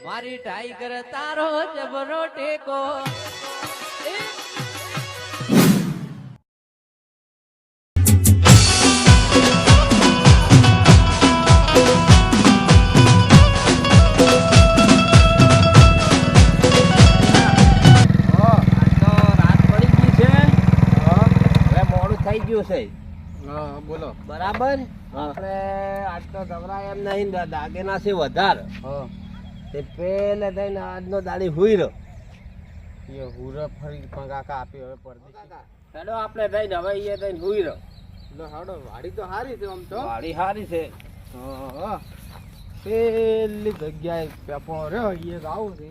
મારી ટાઈગર તારો જબરો ટેકો બોલો બરાબર આપણે આજ તો ગભરાય એમ નહીં દાગેના છે વધારે તે પેલે થઈને આજનો દાડી હુઈ રહ્યો એ હુરા ફરી પણ કાકા આપી હવે પરદી હેડો આપણે થઈને હવે એ થઈને હુઈ રહ્યો લો હાડો વાડી તો સારી છે આમ તો વાડી સારી છે પેલી જગ્યાએ પેપો રહ્યો એ આવું છે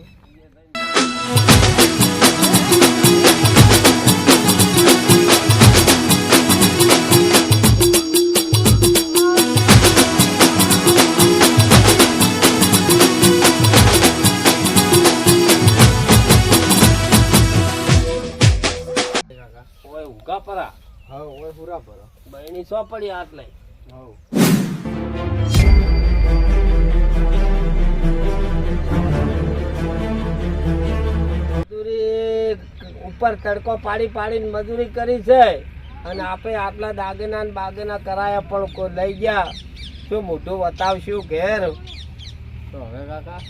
ઉગા પરા હા ઓય હુરા પર બહેની સો પડી હાથ લઈ હા મજૂરી ઉપર તડકો પાડી પાડીને મજૂરી કરી છે અને આપણે આટલા દાગેના ને બાગેના કરાયા પણ કોઈ લઈ ગયા શું મોઢું બતાવશું ઘેર તો હવે કાકા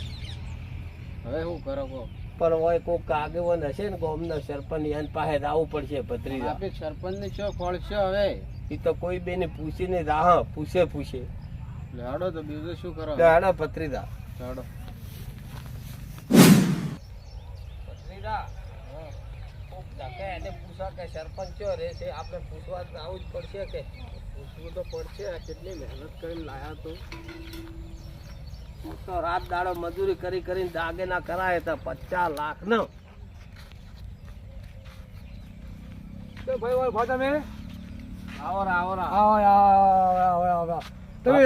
હવે શું કરો કહો પણ હોય કોઈક આગેવાન હશે ને ગામના સરપંચ એની પાસે આવવું પડશે ભત્રીજા આપણે સરપંચ ને ચો કોળ છે હવે એ તો કોઈ બેને પૂછીને રાહ પૂછે લાડો તો બીજું શું કરો દાડા ભત્રીજા લાડો ભત્રીજા કોક ધકે એને પૂછા કે સરપંચ ચો રહે છે આપણે પૂછવા તો આવું જ પડશે કે પૂછવું તો પડશે કેટલી મહેનત કરીને લાયા તો રાત દાડો મજૂરી કરીને દાગેના કરાય તો 50 લાખ નો તો ભાઈ ઓય ભાતા મે આવરા તમે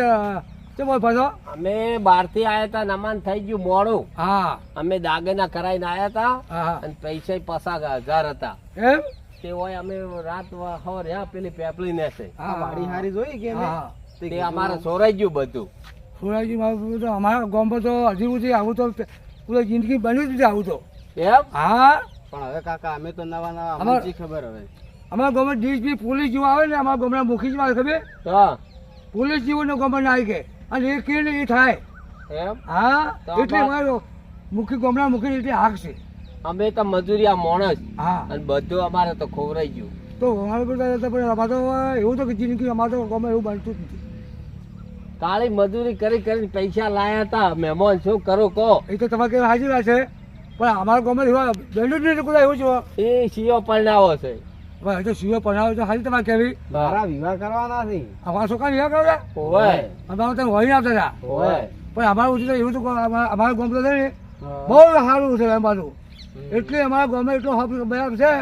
તે બોલ ભાતો અમે બહાર થી આયા તા નમાન થઈ ગયું મોડું હા અમે દાગેના કરાઈને આયા તા હા અને પૈસા 50,000 હતા એમ તે હોય અમે રાત હવાર પેલી પેપલી ને છે આ વાડી હારી જોઈ કે હા તે અમારે સોરાઈ ગયું બધું સુરાજી બાબુ તો અમારા ગામમાં તો હજી સુધી આવું તો પૂરી જિંદગી બની જ આવું તો એમ હા પણ હવે કાકા અમે તો નવા નવા અમાર- અમને ખબર હવે અમારા ગામમાં ડીએસપી પોલીસ જેવા આવે ને અમારા ગામના મુખી જેવા ખબર હા પોલીસ જેવો ગામમાં ના આવી કે અને એ કે ને એ થાય એમ હા તો એટલે અમાર- અમારો મુખી ગામના મુખી એટલે હાક છે અમે તો મજૂરિયા માણસ હા અને બધું અમારે તો ખોવરાઈ ગયું તો અમારે બધા હતા પણ અમારે તો એવું તો કે જિંદગી અમારે તો ગામમાં એવું બનતું જ નથી કાળી મજૂરી કરીને પૈસા લાયા હતા મહેમાન શું કરું કહો એ તો તમારે કઈ હાજર છે પણ અમારા ગામમાં એવા દંડ નહીં કોઈ એવું છે એ સીઓ પરણાવો છે હવે એ તો સીઓ બનાવે તો હાજી તમારે કેવી મારા વિવાહ કરવાના છે અમારા છોકરા વિવાહ કરો ઓય અમારે તો વહી આપતા હતા ઓય પણ અમારું ઓછું તો એવું તો અમારા ગામ તો છે ને બહુ સારું છે એમ બાજુ એટલે અમારા ગામમાં એટલો બરાબર છે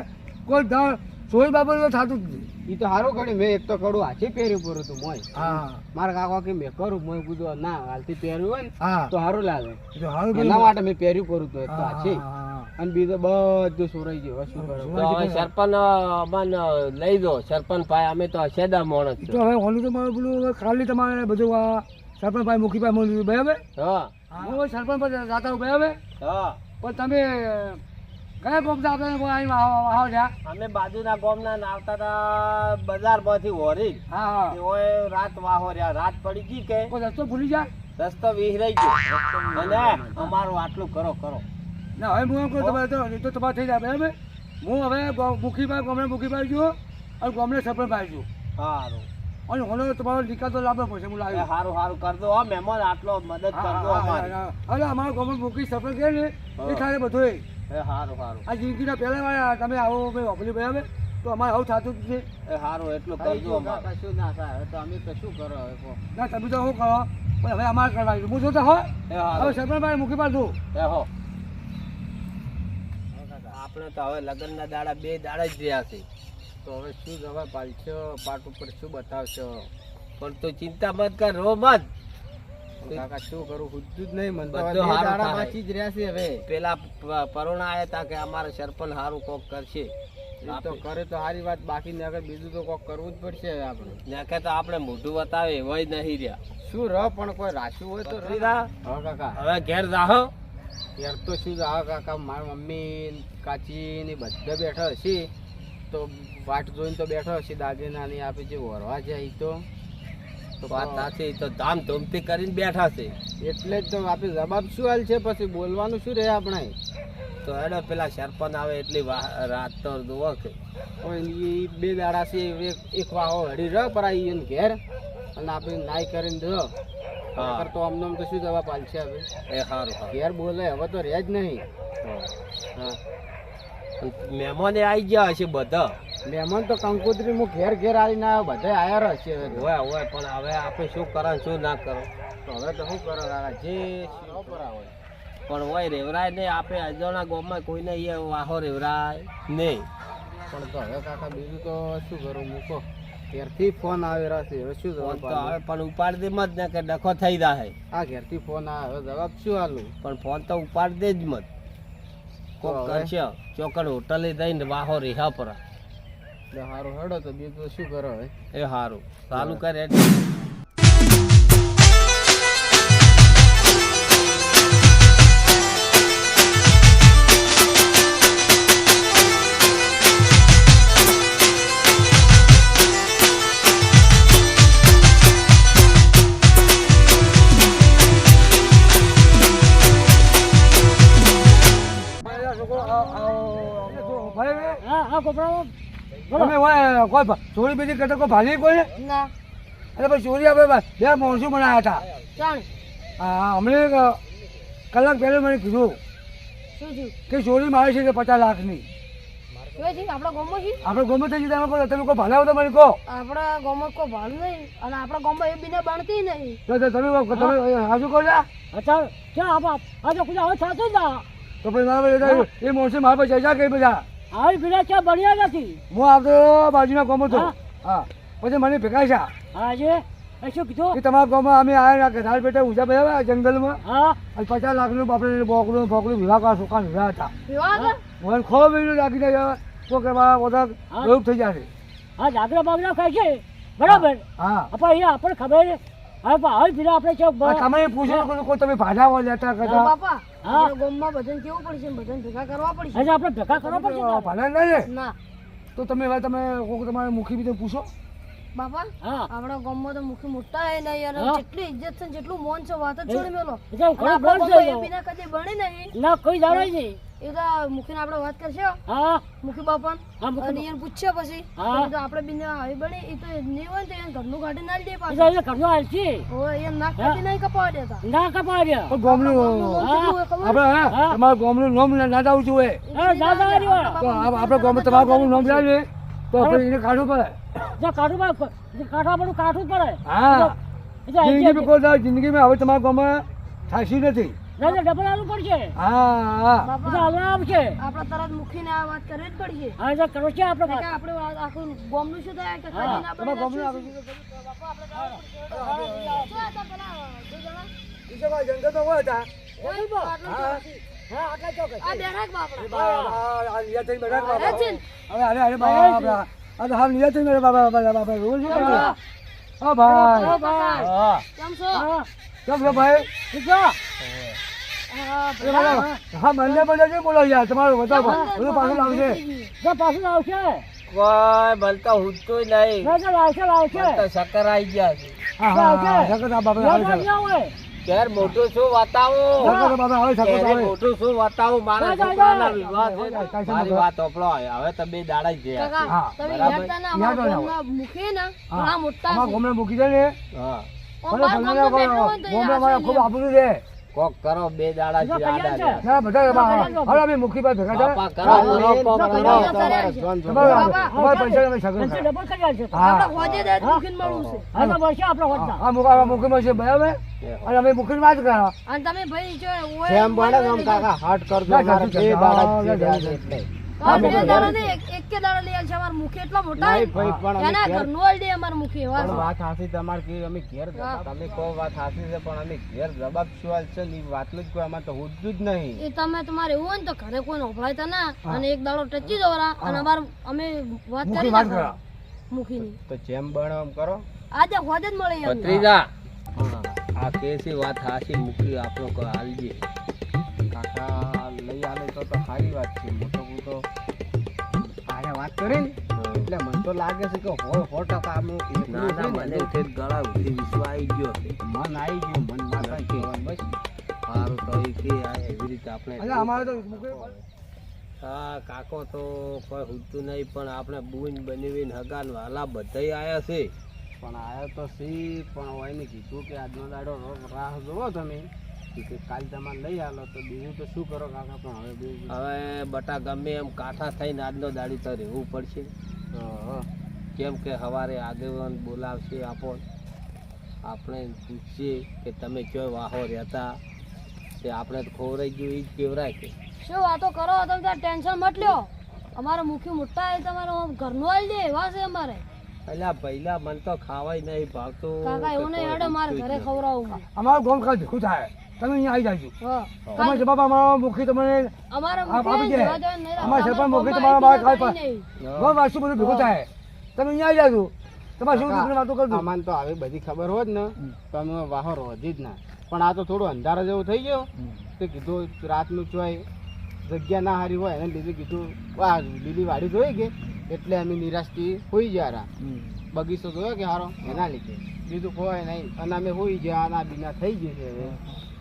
કોઈ સોય બાબત થતું જ નહીં ઈ તો સારું કર્યું મેં એક તો કડું હાથી પહેર્યું પૂરું તું મોય હા મારા કાકા કે મેં કરું મોય કીધું ના હાલથી પહેર્યું હોય ને હા તો સારું લાગે એ તો સારું એના માટે મેં પહેર્યું પૂરું તો એક તો હા, હાથી હા, અને બીજું બધું સોરાઈ ગયું હવે શું કરું તો હવે સરપંચ અમને લઈ દો સરપંચ ભાઈ અમે તો અસેદા માણસ એ છે તો હવે ઓલું તમારું પેલું ખાલી તમારે બધું આ સરપંચ ભાઈ મુખી ભાઈ મળ્યું બરાબર હા હું હવે સરપંચ પર જાતા હું બરાબર હા પણ તમે કયા ગામ આપણે આવો ત્યાં અમે બાજુના ગામના ને આવતા હતા બજારમાંથી હોરી હા હા ઓય રાત વાહોર્યા રાત પડી ગઈ કે કોઈ રસ્તો ભૂલી જા રસ્તો વિહરાઈ ગયો અને અમારું આટલું કરો ના હવે હું એમ કહું તમારે તો તમારે થઈ જાય બરાબર હું હવે મુખીભાઈ ગામને મુખીભાઈ છું અને ગામને સરપંચ ભાઈ છું સારું અને હોનો તમારો નિકાલ તો લાવવો પડશે હું લાવ્યો સારું કર દો હો મહેમાન આટલો મદદ કર દો અમારી અરે અમારા ગામમાં મુખી સરપંચ કહે ને એ થાય બધું એ સારું આ જિંદગીના પહેલા વાળા તમે આવો ભાઈ ઓપલી બરાબર તો અમારે આવું થતું જ છે એ સારું એટલું હવે કરજો જો અમારે કાકા શું ના થાય હવે તો અમે તો શું કરો હવે કહો. ના તમે તો શું કરો પણ હવે અમારે કરવાનું હું જોતા હો એ હવે સારું સરપંચ ભાઈ મુખી પાડું એ હો આપણે તો હવે લગ્નના દાડા 2 દાડા જ રહ્યા છે તો હવે શું જવા પાડશો પાટ ઉપર શું બતાવશો પણ તું ચિંતા મત કર રો મત કાકા શું કરું પૂછતું જ નહીં મને તો બધું હવે બે હારું દાડા થાય. બાકી જ રહ્યા છે હવે પેલા પરોણા આયા તા કે અમારે સરપંચ સારું કોક કરશે એ તો કરે તો સારી વાત બાકી ને આગળ બીજું તો કોક કરવું જ પડશે હવે આપણે નાખે તો આપણે મોઢું બતાવે હોય નહીં રહ્યા શું ર પણ કોઈ રાખ્યું હોય તો ભત્રીજા, હા કાકા હવે ઘેર જાહો ઘેર તો શું જ આ કાકા મારા મમ્મી કાચી ને બધા બેઠા હશે તો વાટ જોઈને તો બેઠો હશે દાગીનાની આપે જે વરવા જાય તો વાત સાચી, તો ધામધૂમથી કરીને બેઠા છે. એટલે જ તો આપણે જવાબ શું હાલ છે પછી બોલવાનું શું રહે આપણે તો હેડો પેલા સરપંચ આવે એટલી રાત તો જુઓ કે એ 2 દાડા છે એક વાહો હડી રહ પર આવી ઘેર અને આપણે નાઈ કરીને દો હા તો અમને તો શું જવાબ હાલ છે હવે એ સારું ઘેર બોલે હવે તો રહે જ નહીં. હા મહેમાને આવી ગયા હશે બધા. મહેમાન તો કંકોત્રી હું ઘેર આવીને આવ્યો બધા આયા હશે હવે હોય હોય પણ હવે આપણે શું કરો શું ના કરો તો હવે તો શું કરો કાકા જે પર આવે પણ હોય રેવરાય નહીં. આપણે અજોના ગામમાં કોઈને એ વાહો રેવરાય નહીં. પણ તો હવે કાકા બીજું તો શું કરું મૂકો ઘેરથી ફોન આવેલા છે હવે શું ફોન જવાબ તો આલું? હવે પણ ઉપાડ દે મત ને કે ડખો થઈ જાય. આ ઘેરથી ફોન આવે હવે જવાબ શું આલું? પણ ફોન તો ઉપાડ દે જ મત. કોક તો હવે? કરશે ચોકડ હોટલે જઈને વાહો રીહા પર. એટલે સારું હેડો તો બીજું તો શું કરો હવે એ સારું ચાલુ કરે. તમે હોય કોઈ ચોરી બીજી કરતા કોઈ ભાલી કોઈ ના અરે ભાઈ ચોરી આપણે બે માણસો બનાવ્યા હતા. ચાલ હા હમણાં એક કલાક પહેલાં મને કીધું શું થયું કે ચોરી મારી છે કે 50 લાખની. શું છે આપણા ગામમાં છે આપણે ગમે થઈ જતા તમે કોઈ ભાલાવો તો મને કહો. આપણા ગામમાં કોઈ ભાડ નહીં અને આપણા ગામમાં એ બીને બાણતી નહીં. તો તમે હાજુ કહો જા. અચ્છા ક્યાં આપ આજે કુછ હવે થતો જ ના તો પછી મારા એ માણસે મારા પાસે ચર્ચા કરી બધા. આવી પીડા ક્યાં બન્યા નથી હું આવતો બાજુના ગામમાં હતો. હા પછી મને ભેગા છે આજે એ શું કીધું કે તમારા ગામમાં અમે આવ્યા ગધાર પેટે ઊંચા બધા જંગલમાં હા અને 50 લાખનું આપણે બોકડું વિવાહ કા સુકાન વિવાહ હતા. વિવાહ હતા? મને ખોબ મહિનો લાગી જાય તો કે મારા બધા રોગ થઈ જશે. હા જાગરા બાગરા ખાય છે બરાબર હા આપણે અહીંયા આપણને ખબર છે હવે આવી પીડા આપણે છે તમે પૂછો કોઈ તમે ભાડા લેતા અરે કરતા બાપા હા. આપણા ગામમાં બધાને કેવું પડશે બધાને ભેગા કરવા પડશે. આજે આપણે ભેગા કરવા પડશે ને. ભાડા નહીં ના તો તમે હવે તમે કોઈ તમારે મુખી બીજું પૂછો. બાપા હા આપણા ગામમાં તો મુખી મોટા હે નહીં અને હા. જેટલી ઇજ્જત છે ને જેટલું મોન છે વાત જ છોડી મેલો. એટલે હું ઘણું આપણા બોલ ગામમાં છે એ બીના કદી બને નહીં. ના કોઈ જાણે નહીં એ તો મુખીને આપણે વાત કરશે હા મુખી બાપા હા મુખી અને એને પૂછશે પછી હા. તો આપણે બીને આવી બની એ તો નહીં હોય ને તો એને ઘરનું કાઢી ના દે એટલે પાછું. એને ઘરનો હાલ છે ઓય એ નાક કાઢી નહીં કપાવા દેતા. ના કપાડ્યા પણ ગામનું આપણે હા તમારા ગામનું નામ ના જાવું જોઈએ હા દાદા આવ્યો તો આપણે ગામમાં તમારા ગામનું નામ જાય તો આપણે એને કાઢવું પડે. જો કાઢું કાઢવા પડું કાઢવું પડે હા એટલે જિંદગી કોઈ જિંદગીમાં હવે તમારા ગામમાં થાશી નથી. ના ડબલ આલવું પડશે હા હા બાપા એટલે હલવા આવશે આપણે તરત મુખીને આ વાત કરવી જ પડશે. હા એટલે કરો છે આપણે કે આપણે આખું ગામનું શું થાય કે હા. કદીના તમારા ગામનું આપણે આગળ બાપા આપણે શું હતા પેલા બે જણા? બીજો કોઈ જંગલ તો હોય હતા. આટલું હા. જ નથી. હા આટલા ચોક્કસ આ બેઠક બાપડા. આ નિયત થઈ બેઠા અરે બાબા. ચીન. હવે અરે બાબા આ તો હાલ નિયત થઈ બેઠા બાબા રોજ શું કરે? હા ભાઈ હા, ભાઈ. હા કેમ છો? હા કેમ છો ભાઈ? ઠીક છે હા, એ બાબા, હા મને બધા બોલો યાર તમારું બતાવો બધું પાછું લાવશે. જો પાછું આવશે કોઈ બલતા ઉઠતું નહીં. ના તો લાવશે બલતા શક્કર આવી ગયા છે. હા હા સકત આ બાબા આવે છે. હોય ઘેર મોટું શું બતાવું? સકત બાબા આવે સકત ઘેરે આવે. મોટું શું બતાવું? મારા ના, ના, છોકરાના ના. વિવાહ છે ને. મારી વાત ઓપડો હવે તો 2 દાડા જ થયા. કાકા, હા, તમે બરાબર. હેડતા ના યાદ અમારા હોય. ગામના મુખી ને હા. ઘણા મોટા અમારા છે. ગામડે મૂકી દે ને હા આમ બાર ગામમાં બેઠો હોય ને તો એ ગામડે અમારે ખૂબ આશરે આબરૂ છે. કોક કરો 2 દાડા જો થયા કલ્યાણ આડા છે. ના બધા હવે અમે મુખી ભાઈ ભેગા બાપા થયા. કરો હા, કરો, હા, કરો, હા, કરો. હા, તમારા તમારા પૈસા તમે સગન અંતે કરો. ડબલ કરી આલશે હા આપણા હોજે દે મુખીને મળવું છે. હા તો બસ આપણે હોતના આ મુખીમાં છે બરાબર અને અમે મુખીની વાત કરો. અને તમે ભાઈ જો ઓય જેમ બને એમ કાકા હાટ કરજો ના, મારે સાચું 2 છે. દાડા જ હા, થયા હા, છે એટલે આ બે દાડા ને એક કે દાડા લઈ આવશે અમાર મુખી એટલા મોટા નહીં ભાઈ પણ અમે એના ઘેર ઘરનું આલ દે અમાર મુખી એવા પણ છે. વાત હાસી તમારે કે અમે ઘેર તમે કહો વાત હાસી છે પણ અમે ઘેર જવાબ શું હાલ છે ને ઈ વાતનું જ કોઈ અમારે તો હોતું જ નહીં. એ તમે તમારે એવું હોય ને તો ઘરે કોઈ નોભળાયતા ના અને એક દાડો ટચી દોરા અને અમાર અમે વાત મુખી કરી વાત નાખો કરો. મુખીની તો જેમ બને એમ કરો. આજે હોજે જ મળી એમ. ભત્રીજા આ કેસી વાત હાસી મૂકી આપણો હાલજી. કાકા કરીને એટલે મને તો લાગે છે કે 100% આમનું એકલું ના છે ના ને, મને ઠેઠ ગળા સુધી વિશ્વ આવી ગયો છે મન આવી ગયું મન માતા કહેવાનું બસ. સારું તો એ કે આ એવી રીતે આપણે અને અમારે તો મૂકે હા કાકો તો કોઈ હુતું નહીં પણ આપણે બુન બનવીને હગાન વાલા બધાય આયા છે પણ આયો તો સી પણ હોય ને કીધું કે આજનો દાડો રાહ જોવો તમે કે કાલ તમારે લઈ આલો તો બીજું તો શું કરો કાકા પણ હવે બીજું હવે બટા ગમે એમ કાંઠા થઈને આજનો દાડી તો રહેવું પડશે કેમ કે સવારે આગેવાન બોલાવશે આપણે પૂછીએ કે તમે ક્યાં વાહો રહેતા તે આપણે તો ખોવરાઈ ગયું એ જ કેવરાય કે શું વાતો કરો તમે તાર ટેન્શન મત લ્યો અમારે મુખી મોટા એ તમારો ઘરનું આવી જાય એવા છે અમારે અલ્યા પહેલા મને તો ખાવાય નહીં ભાવતું કાકા એવું નહીં હેડો મારે ઘરે ખવડાવું અમારું ગામ કાલ ભેગું થાય તમે અહીંયા આવી જાજો હા તમારા જવાબ અમારો મુખી તમને અમારે હા, મુખી આપી દે. જવા દેવાનું નહીં. અમારે સરપંચ અમારા મુખી ગામમાં તમારા એક બાર બીજા ખાઈ કઈ નહીં. ગામ વાસુ બધું ભેગું થાય તમે અહીંયા આવી જાજો તમારે શું દીકરી વાતો કરજો અમને તો આવી બધી ખબર હોત ને તો અમે વાહો રોજી જ ના પણ આ તો થોડું અંધારા જેવું થઈ ગયો તે કીધું રાતનું ચોય જગ્યા ના હારી હોય એને લીધે કીધું આ લીલી વાડી જોઈ કે એટલે અમે નિરાશથી હોઈ ગયા બગીચો જોયો કે હારો એના લીધે બીજું કોઈ નહીં અને અમે હોઈ ગયા આના બીના થઈ ગઈ છે હવે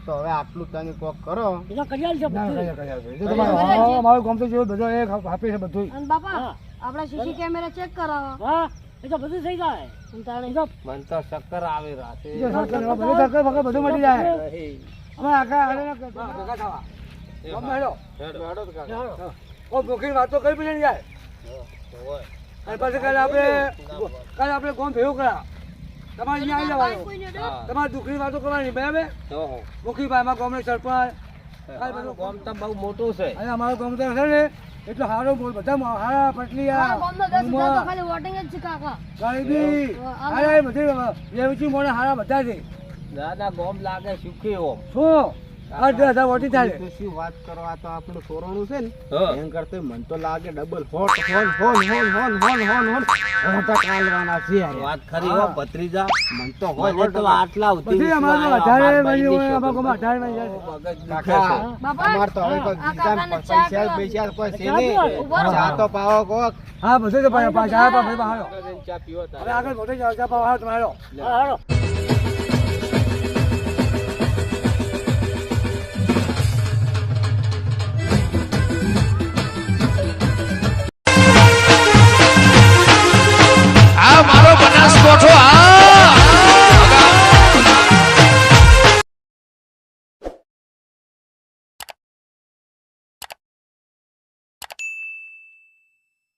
તો હવે આટલું તમે કોક કરો એ તો કરી આલજો ના, બધું. કર્યા, કર્યા, કર્યા. જો તમારે અમારું ગામ તો જેવું બધો એક આપે છે બધું અને બાપા આપણા સીસી કેમેરા ચેક કરાવો હા એ તો બધું થઈ જાય અને તાણે મને તો ચક્કર આવે રાતે જો સરકાર બધું સરકાર વગર બધું મળી જાય નહીં. અમે આખા આને ભેગા થવા ગામમાં હેડો. હેડો તો કાકા. ઓ મુખી વાતો કરી પછી જાય અને પછી કાલે આપણે ગામ ભેગું કરા તમારે અહીંયા આવી કોઈ જવાનું નહીં હા. તમારે દુઃખની વાતો કરવાની બરાબર ઓહો. મુખીભાઈ અમારા ગામના સરપંચ અમારું ગામ તો બહુ મોટું છે અને અમારું ગામ તો છે ને એટલો સારો બોલ બધા હારા પટલીયા અમારા ગામમાં 10 હજાર તો ખાલી વોટિંગ જ છે કાકા ગરીબી હા, અરે બધી રેવચી મોડા હારા બધા છે દાદા ગોમ લાગે સુખી ઓમ શું 8,000 વોટિંગ થાય તો શું વાત કરો આ તો આપણું સોરણું છે ને હા. એમ કરતા મન તો લાગે ડબલ હોટ હોન હોન હોન હોન હોન હોન હોન હોટા કાલવાના છે યાર વાત ખરી હો ભત્રીજા મન તો મને તો આટલા સુધી બધી અમારે વિશ્વાસ વધારે આવ્યો. બની હોય, બાપ અમારા ભાઈ ગામમાં 18 બની જાય છે. મગજ દુખે છે. કાકા અમાર તો હવે કોઈ આ બીજા કાકાને ચા પૈસા પીવા. પૈસા કોઈ છે ચા પીવા. નહીં ઉભા રહો. ચા તો પાવો કોક હા બધું તો પાછા પાછા હારો ચા પીવો તારે હવે આગળ મોટે જાવ ચા પાવા તમારો હા હાલો